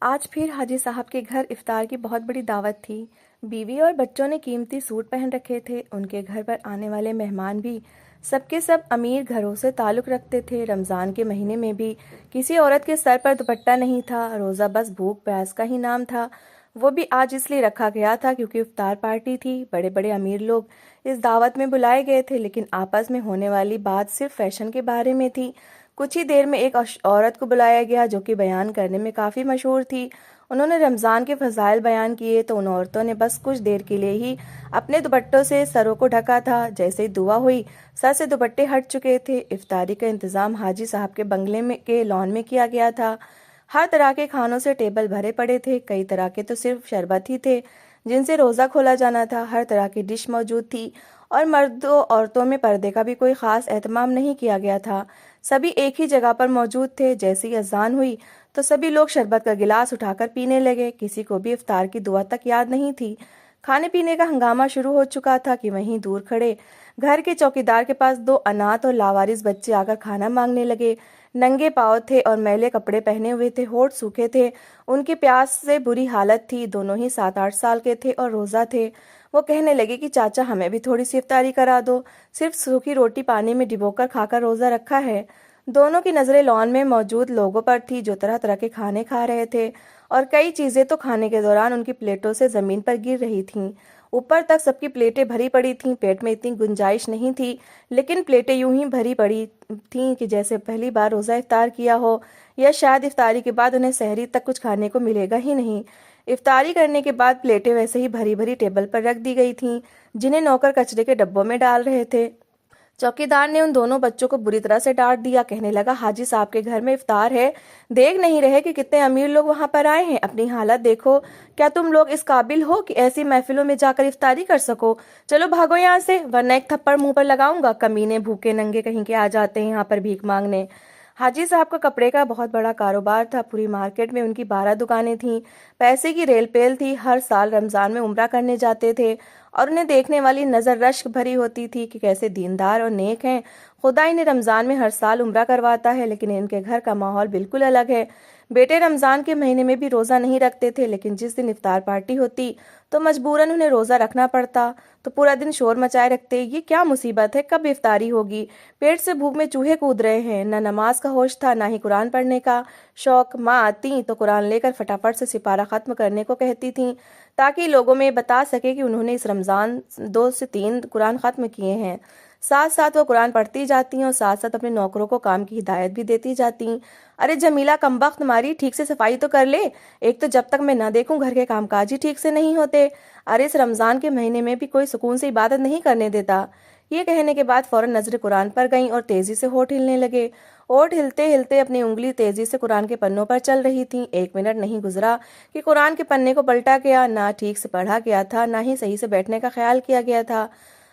آج پھر حاجی صاحب کے گھر افطار کی بہت بڑی دعوت تھی۔ بیوی اور بچوں نے قیمتی سوٹ پہن رکھے تھے۔ ان کے گھر پر آنے والے مہمان بھی سب کے سب امیر گھروں سے تعلق رکھتے تھے۔ رمضان کے مہینے میں بھی کسی عورت کے سر پر دوپٹہ نہیں تھا، روزہ بس بھوک پیاس کا ہی نام تھا۔ وہ بھی آج اس لیے رکھا گیا تھا کیونکہ افطار پارٹی تھی۔ بڑے بڑے امیر لوگ اس دعوت میں بلائے گئے تھے، لیکن آپس میں ہونے والی بات صرف فیشن کے بارے میں تھی۔ کچھ ہی دیر میں ایک عورت کو بلایا گیا جو کہ بیان کرنے میں کافی مشہور تھی۔ انہوں نے رمضان کے فضائل بیان کیے تو ان عورتوں نے بس کچھ دیر کے لیے ہی اپنے دوپٹوں سے سروں کو ڈھکا تھا۔ جیسے ہی دعا ہوئی سر سے دوپٹے ہٹ چکے تھے۔ افطاری کا انتظام حاجی صاحب کے بنگلے کے لان میں کیا گیا تھا۔ ہر طرح کے کھانوں سے ٹیبل بھرے پڑے تھے۔ کئی طرح کے تو صرف شربت ہی تھے جن سے روزہ کھولا جانا تھا۔ ہر طرح کی ڈش موجود تھی اور مردوں عورتوں میں پردے کا بھی کوئی خاص اہتمام نہیں کیا گیا تھا۔ سبھی ایک ہی جگہ پر موجود تھے۔ جیسے ہی اذان ہوئی تو سبھی لوگ شربت کا گلاس اٹھا کر پینے لگے۔ کسی کو بھی افطار کی دعا تک یاد نہیں تھی۔ کھانے پینے کا ہنگامہ شروع ہو چکا تھا کہ وہیں دور کھڑے گھر کے چوکیدار کے پاس دو اناتھ اور لاوارث بچے آ کر کھانا مانگنے لگے۔ ننگے پاؤں تھے اور میلے کپڑے پہنے ہوئے تھے، ہونٹ سوکھے تھے، ان کی پیاس سے بری حالت تھی۔ دونوں ہی 7-8 سال کے تھے اور روزہ تھے۔ وہ کہنے لگے کہ چاچا ہمیں بھی تھوڑی سی افطاری کرا دو، صرف سوکھی روٹی پانی میں ڈبو کر کھا کر روزہ رکھا ہے۔ دونوں کی نظریں لان میں موجود لوگوں پر تھی جو طرح طرح کے کھانے کھا رہے تھے، اور کئی چیزیں تو کھانے کے دوران ان کی پلیٹوں سے زمین پر گر رہی تھیں۔ اوپر تک سب کی پلیٹیں بھری پڑی تھیں۔ پیٹ میں اتنی گنجائش نہیں تھی، لیکن پلیٹیں یوں ہی بھری پڑی تھیں کہ جیسے پہلی بار روزہ افطار کیا ہو، یا شاید افطاری کے بعد انہیں سحری تک کچھ کھانے کو ملے گا ہی نہیں۔ افطاری کرنے کے بعد پلیٹیں ویسے ہی بھری بھری ٹیبل پر رکھ دی گئی تھیں جنہیں نوکر کچرے کے ڈبوں میں ڈال رہے تھے۔ چوکیدار نے ان دونوں بچوں کو بری طرح سے ڈانٹ دیا۔ کہنے لگا حاجی صاحب کے گھر میں افطار ہے، دیکھ نہیں رہے کہ کتنے امیر لوگ وہاں پر آئے ہیں؟ اپنی حالت دیکھو، کیا تم لوگ اس قابل ہو کہ ایسی محفلوں میں جا کر افطاری کر سکو؟ چلو بھاگو یہاں سے ورنہ ایک تھپڑ منہ پر لگاؤں گا۔ کمینے بھوکے ننگے کہیں کے آ جاتے ہیں یہاں پر بھیک مانگنے۔ حاجی صاحب کا کپڑے کا بہت بڑا کاروبار تھا۔ پوری مارکیٹ میں ان کی 12 دکانیں تھیں۔ پیسے کی ریل پیل تھی۔ ہر سال رمضان میں عمرہ کرنے جاتے تھے اور انہیں دیکھنے والی نظر رشک بھری ہوتی تھی کہ کیسے دیندار اور نیک ہیں۔ خدا انہیں رمضان میں ہر سال عمرہ کرواتا ہے، لیکن ان کے گھر کا ماحول بالکل الگ ہے۔ بیٹے رمضان کے مہینے میں بھی روزہ نہیں رکھتے تھے، لیکن جس دن افطار پارٹی ہوتی تو مجبوراً انہیں روزہ رکھنا پڑتا، تو پورا دن شور مچائے رکھتے۔ یہ کیا مصیبت ہے، کب افطاری ہوگی؟ پیٹ سے بھوک میں چوہے کود رہے ہیں۔ نہ نماز کا ہوش تھا، نہ ہی قرآن پڑھنے کا شوق۔ ماں آتی تو قرآن لے کر فٹافٹ سے سپارہ ختم کرنے کو کہتی تھیں تاکہ لوگوں میں بتا سکے کہ انہوں نے اس رمضان 2 سے 3 قرآن ختم کیے ہیں۔ ساتھ ساتھ وہ قرآن پڑھتی جاتی اور ساتھ ساتھ اپنے نوکروں کو کام کی ہدایت بھی دیتی جاتی۔ ارے جمیلہ کمبخت تمہاری، ٹھیک سے صفائی تو کر لے، ایک تو جب تک میں نہ دیکھوں گھر کے کام کاج ہی ٹھیک سے نہیں ہوتے۔ ارے اس رمضان کے مہینے میں بھی کوئی سکون سے عبادت نہیں کرنے دیتا۔ یہ کہنے کے بعد فوراً نظر قرآن پر گئیں اور تیزی سے ہونٹ ہلنے لگے۔ ہونٹ ہلتے ہلتے اپنی انگلی تیزی سے قرآن کے پنوں پر چل رہی تھیں۔ 1 منٹ نہیں گزرا کہ قرآن کے پنے کو پلٹا گیا۔ نہ ٹھیک سے پڑھا گیا تھا، نہ ہی صحیح سے بیٹھنے کا خیال کیا گیا تھا،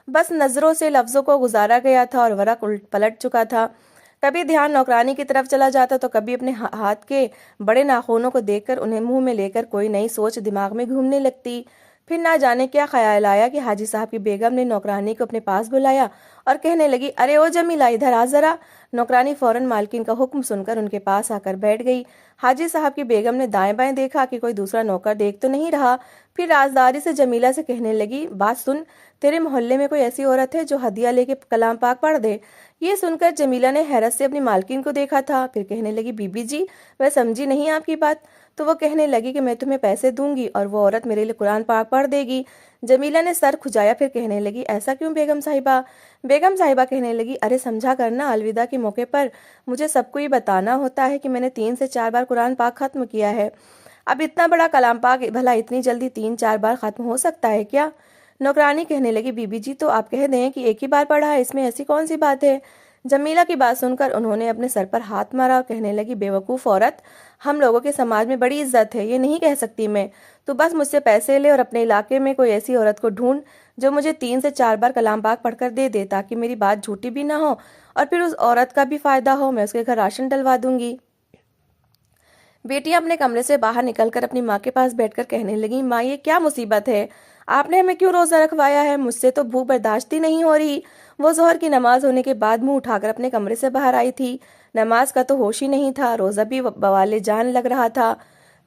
بس نظروں سے لفظوں کو گزارا گیا تھا اور ورق پلٹ چکا تھا۔ کبھی دھیان نوکرانی کی طرف چلا جاتا تو کبھی اپنے ہاتھ کے بڑے ناخنوں کو دیکھ کر انہیں منہ میں لے کر کوئی نئی سوچ دماغ میں گھومنے لگتی۔ پھر نہ جانے کیا خیال آیا کہ حاجی صاحب کی بیگم نے نوکرانی کو اپنے پاس بلایا اور کہنے لگی، ارے او جمیلہ ادھر آ ذرا۔ نوکرانی فوراً مالکین کا حکم سن کر ان کے پاس آ کر بیٹھ گئی۔ حاجی صاحب کی بیگم نے دائیں بائیں دیکھا کہ کوئی دوسرا نوکر دیکھ تو نہیں رہا، پھر رازداری سے جمیلہ سے کہنے لگی، بات سن، تیرے محلے میں کوئی ایسی عورت ہے جو ہدیہ لے کے کلام پاک پڑھ دے؟ یہ سن کر جمیلہ نے حیرت سے اپنی مالکین کو دیکھا تھا، پھر کہنے لگی، بی بی جی میں سمجھی نہیں آپ کی بات۔ تو وہ کہنے لگی کہ میں تمہیں پیسے دوں گی اور وہ عورت میرے لیے قرآن پاک پڑھ دے گی۔ جمیلہ نے سر کھجایا، پھر کہنے لگی، ایسا کیوں بیگم صاحبہ؟ بیگم صاحبہ کہنے لگی، ارے سمجھا کرنا، الوداع کے موقع پر مجھے سب کو یہ بتانا ہوتا ہے کہ میں نے 3 سے 4 بار قرآن پاک ختم کیا ہے۔ اب اتنا بڑا کلام پاک بھلا اتنی جلدی 3-4 بار ختم ہو سکتا ہے کیا؟ نوکرانی کہنے لگی، بی بی جی تو آپ کہہ دیں کہ ایک ہی بار پڑھا ہے، اس میں ایسی کون سی بات ہے؟ جمیلہ کی بات سن کر انہوں نے اپنے سر پر ہاتھ مارا اور کہنے لگی، بے وقوف عورت، ہم لوگوں کے سماج میں بڑی عزت ہے، یہ نہیں کہہ سکتی میں۔ تو بس مجھ سے پیسے لے اور اپنے علاقے میں کوئی ایسی عورت کو ڈھونڈ جو مجھے 3 سے 4 بار کلام پاک پڑھ کر دے دے تاکہ میری بات جھوٹی بھی نہ ہو اور پھر اس عورت کا بھی فائدہ ہو، میں اس کے گھر راشن ڈلوا دوں گی۔ بیٹیاں اپنے کمرے سے باہر نکل کر اپنی ماں کے پاس بیٹھ کر کہنے لگیں، ماں یہ کیا مصیبت ہے؟ آپ نے ہمیں کیوں روزہ رکھوایا ہے؟ مجھ سے تو بھوک برداشت ہی نہیں ہو رہی۔ وہ ظہر کی نماز ہونے کے بعد منہ اٹھا کر اپنے کمرے سے باہر آئی تھی۔ نماز کا تو ہوش ہی نہیں تھا، روزہ بھی بوالے جان لگ رہا تھا۔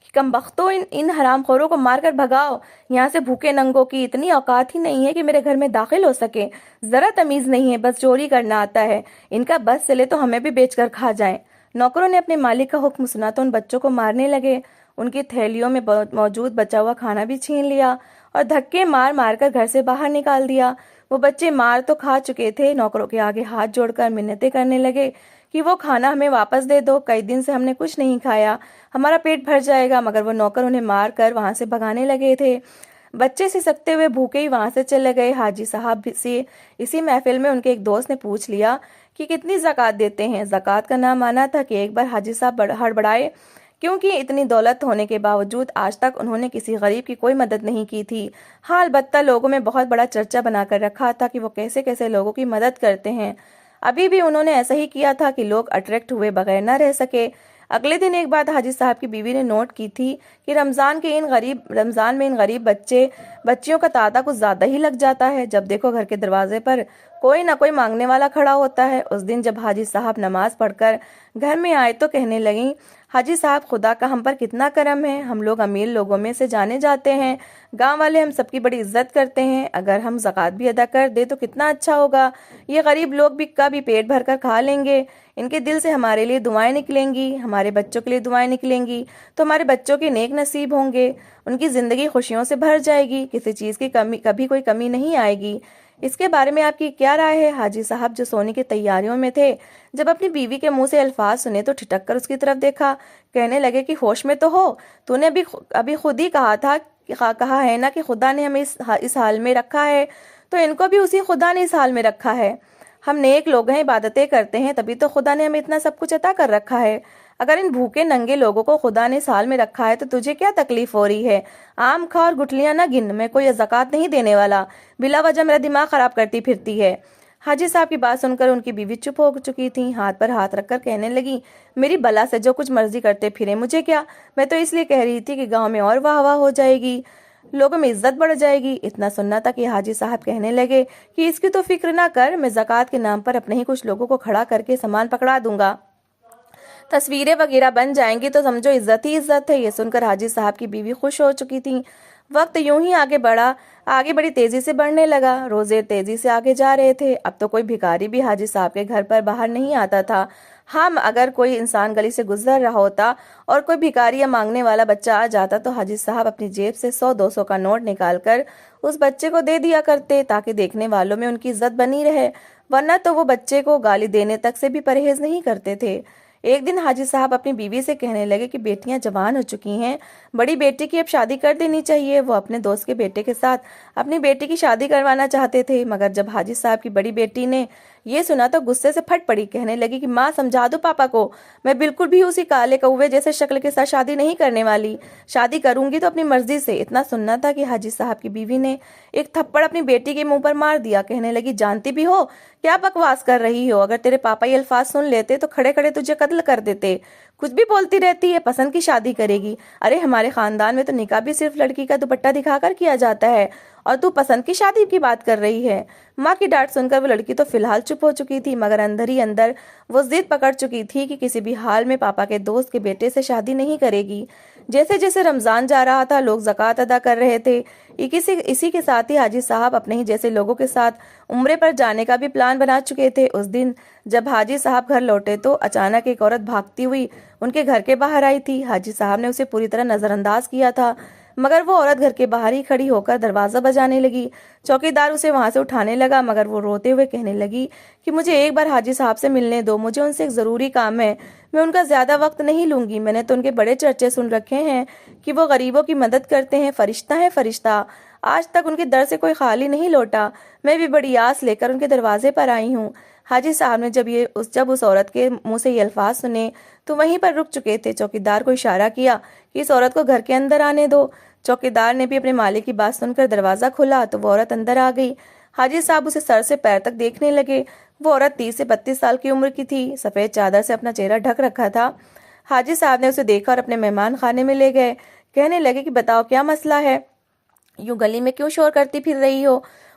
کہ کم بختوں ان حرام خوروں کو مار کر بھگاؤ، یہاں سے بھوکے ننگوں کی اتنی اوقات ہی نہیں ہے کہ میرے گھر میں داخل ہو سکے، ذرا تمیز نہیں ہے، بس چوری کرنا آتا ہے، ان کا بس چلے تو ہمیں بھی بیچ کر کھا جائیں۔ نوکروں نے اپنے مالک کا حکم سنا تو ان بچوں کو مارنے لگے، ان کی تھیلیوں میں موجود بچا ہوا کھانا بھی چھین لیا اور دھکے مار مار کر گھر سے باہر نکال دیا۔ وہ بچے مار تو کھا چکے تھے، نوکروں کے آگے ہاتھ جوڑ کر منتیں کرنے لگے کہ وہ کھانا ہمیں واپس دے دو، کئی دن سے ہم نے کچھ نہیں کھایا، ہمارا پیٹ بھر جائے گا، مگر وہ نوکر انہیں مار کر وہاں سے بھگانے لگے تھے۔ بچے سسکتے ہوئے بھوکے ہی وہاں سے چلے گئے۔ حاجی صاحب سے اسی محفل میں ان کے ایک دوست نے پوچھ لیا کہ کتنی زکوٰۃ دیتے ہیں؟ زکوٰۃ کا نام آنا تھا کہ ایک بار حاجی صاحب ہڑبڑائے، کیونکہ اتنی دولت ہونے کے باوجود آج تک انہوں نے کسی غریب کی کوئی مدد نہیں کی تھی۔ ہاں البتہ لوگوں میں بہت بڑا چرچا بنا کر رکھا تھا کہ وہ کیسے کیسے لوگوں کی مدد کرتے ہیں۔ ابھی بھی انہوں نے ایسا ہی کیا تھا کہ لوگ اٹریکٹ ہوئے بغیر نہ رہ سکے۔ اگلے دن ایک بات حاجی صاحب کی بیوی نے نوٹ کی تھی کہ رمضان میں ان غریب بچیوں کا تعداد کچھ زیادہ ہی لگ جاتا ہے۔ جب دیکھو گھر کے دروازے پر کوئی نہ کوئی مانگنے والا کھڑا ہوتا ہے۔ اس دن جب حاجی صاحب نماز پڑھ کر گھر میں آئے تو کہنے لگیں، حاجی صاحب خدا کا ہم پر کتنا کرم ہے، ہم لوگ امیر لوگوں میں سے جانے جاتے ہیں، گاؤں والے ہم سب کی بڑی عزت کرتے ہیں، اگر ہم زکوٰۃ بھی ادا کر دے تو کتنا اچھا ہوگا، یہ غریب لوگ بھی کا بھی پیٹ بھر کر کھا لیں گے، ان کے دل سے ہمارے لیے دعائیں نکلیں گی، ہمارے بچوں کے لیے دعائیں نکلیں گی تو ہمارے بچوں کے نیک نصیب ہوں گے، ان کی زندگی خوشیوں سے بھر جائے گی، کسی چیز کی کبھی کوئی کمی نہیں آئے گی۔ اس کے بارے میں آپ کی کیا رائے ہے؟ حاجی صاحب جو سونے کی تیاریوں میں تھے، جب اپنی بیوی کے منہ سے الفاظ سنے تو ٹھٹک کر اس کی طرف دیکھا، کہنے لگے کہ ہوش میں تو ہو، تو نے ابھی خود ہی کہا ہے نا کہ خدا نے ہمیں اس حال میں رکھا ہے، تو ان کو بھی اسی خدا نے اس حال میں رکھا ہے۔ ہم نیک لوگ ہیں، عبادتیں کرتے ہیں، تبھی تو خدا نے ہمیں اتنا سب کچھ عطا کر رکھا ہے۔ اگر ان بھوکے ننگے لوگوں کو خدا نے اس حال میں رکھا ہے تو تجھے کیا تکلیف ہو رہی ہے؟ آم کھا اور گٹھلیاں نہ گن، میں کوئی زکوٰۃ نہیں دینے والا، بلا وجہ میرا دماغ خراب کرتی پھرتی ہے۔ حاجی صاحب کی بات سن کر ان کی بیوی چپ ہو چکی تھی، ہاتھ پر ہاتھ رکھ کر کہنے لگی، میری بلا سے جو کچھ مرضی کرتے پھرے، مجھے کیا، میں تو اس لیے کہہ رہی تھی کہ گاؤں میں اور واہ واہ ہو جائے گی، لوگوں میں عزت بڑھ جائے گی۔ اتنا سننا تھا کہ حاجی صاحب کہنے لگے کہ اس کی تو فکر نہ کر، میں زکوٰۃ کے نام پر اپنے ہی کچھ لوگوں کو کھڑا کر کے سامان پکڑا دوں گا، تصویریں وغیرہ بن جائیں گی تو سمجھو عزت ہی عزت ہے۔ یہ سن کر حاجی صاحب کی بیوی خوش ہو چکی تھی۔ وقت یوں ہی آگے بڑی تیزی سے بڑھنے لگا، روزے تیزی سے آگے جا رہے تھے۔ اب تو کوئی بھکاری بھی حاجی صاحب کے گھر پر باہر نہیں آتا تھا۔ ہاں اگر کوئی انسان گلی سے گزر رہا ہوتا اور کوئی بھکاری یا مانگنے والا بچہ آ جاتا تو حاجی صاحب اپنی جیب سے 100-200 کا نوٹ نکال کر اس بچے کو دے دیا کرتے تاکہ دیکھنے والوں میں ان کی عزت بنی رہے، ورنہ تو وہ بچے کو گالی دینے تک سے بھی پرہیز نہیں کرتے تھے۔ ایک دن حاجی صاحب اپنی بیوی سے کہنے لگے کہ بیٹیاں جوان ہو چکی ہیں، بڑی بیٹی کی اب شادی کر دینی چاہیے۔ وہ اپنے دوست کے بیٹے کے ساتھ اپنی بیٹی کی شادی کروانا چاہتے تھے، مگر جب حاجی صاحب کی بڑی بیٹی نے یہ سنا تو غصے سے پھٹ پڑی، کہنے لگی کہ ماں سمجھا دو پاپا کو، میں بالکل بھی اسی کالے کوے جیسے شکل کے ساتھ شادی نہیں کرنے والی، شادی کروں گی تو اپنی مرضی سے۔ اتنا سننا تھا کہ حاجی صاحب کی بیوی نے ایک تھپڑ اپنی بیٹی کے منہ پر مار دیا، کہنے لگی جانتی بھی ہو کیا بکواس کر رہی ہو، اگر تیرے پاپا یہ الفاظ سن لیتے تو کھڑے کھڑے تجھے قتل کر دیتے، کچھ بھی بولتی رہتی ہے، پسند کی شادی کرے گی، ارے ہمارے خاندان میں تو نکاح بھی صرف لڑکی کا دوپٹہ دکھا کر کیا جاتا ہے اور تو پسند کی شادی کی بات کر رہی ہے۔ ماں کی ڈانٹ سن کر وہ لڑکی تو فی الحال چپ ہو چکی تھی، مگر اندر ہی اندر وہ ضد پکڑ چکی تھی کہ کسی بھی حال میں پاپا کے دوست کے بیٹے سے شادی نہیں کرے گی۔ جیسے جیسے رمضان جا رہا تھا لوگ زکوٰۃ ادا کر رہے تھے، اسی کے ساتھ ہی حاجی صاحب اپنے ہی جیسے لوگوں کے ساتھ عمرے پر جانے کا بھی پلان بنا چکے تھے۔ اس دن جب حاجی صاحب گھر لوٹے تو اچانک ایک عورت بھاگتی ہوئی ان کے گھر کے باہر آئی تھی۔ حاجی صاحب نے اسے پوری طرح نظر انداز کیا تھا، مگر وہ عورت گھر کے باہر ہی کھڑی ہو کر دروازہ بجانے لگی۔ چوکیدار اسے وہاں سے اٹھانے لگا، مگر وہ روتے ہوئے کہنے لگی کہ مجھے ایک بار حاجی صاحب سے ملنے دو، مجھے ان سے ایک ضروری کام ہے، میں ان کا زیادہ وقت نہیں لوں گی، میں نے تو ان کے بڑے چرچے سن رکھے ہیں کہ وہ غریبوں کی مدد کرتے ہیں، فرشتہ ہیں فرشتہ، آج تک ان کے در سے کوئی خالی نہیں لوٹا، میں بھی بڑی آس لے کر ان کے دروازے پر آئی ہوں۔ حاجی صاحب نے جب اس عورت کے منہ سے یہ الفاظ سنے تو وہیں پر رک چکے تھے۔ چوکیدار کو اشارہ کیا کہ اس عورت کو گھر کے اندر آنے دو۔ چوکیدار نے بھی اپنے مالک کی بات سن کر دروازہ کھولا تو وہ عورت اندر آ گئی۔ حاجی صاحب اسے سر سے پیر تک دیکھنے لگے۔ وہ عورت 30 سے 32 سال کی عمر کی تھی، سفید چادر سے اپنا چہرہ ڈھک رکھا تھا۔ حاجی صاحب نے اسے دیکھا اور اپنے مہمان خانے میں لے گئے، کہنے لگے کہ بتاؤ کیا مسئلہ ہے، یوں گلی میں کیوں شور کرتی پھر رہی ہو؟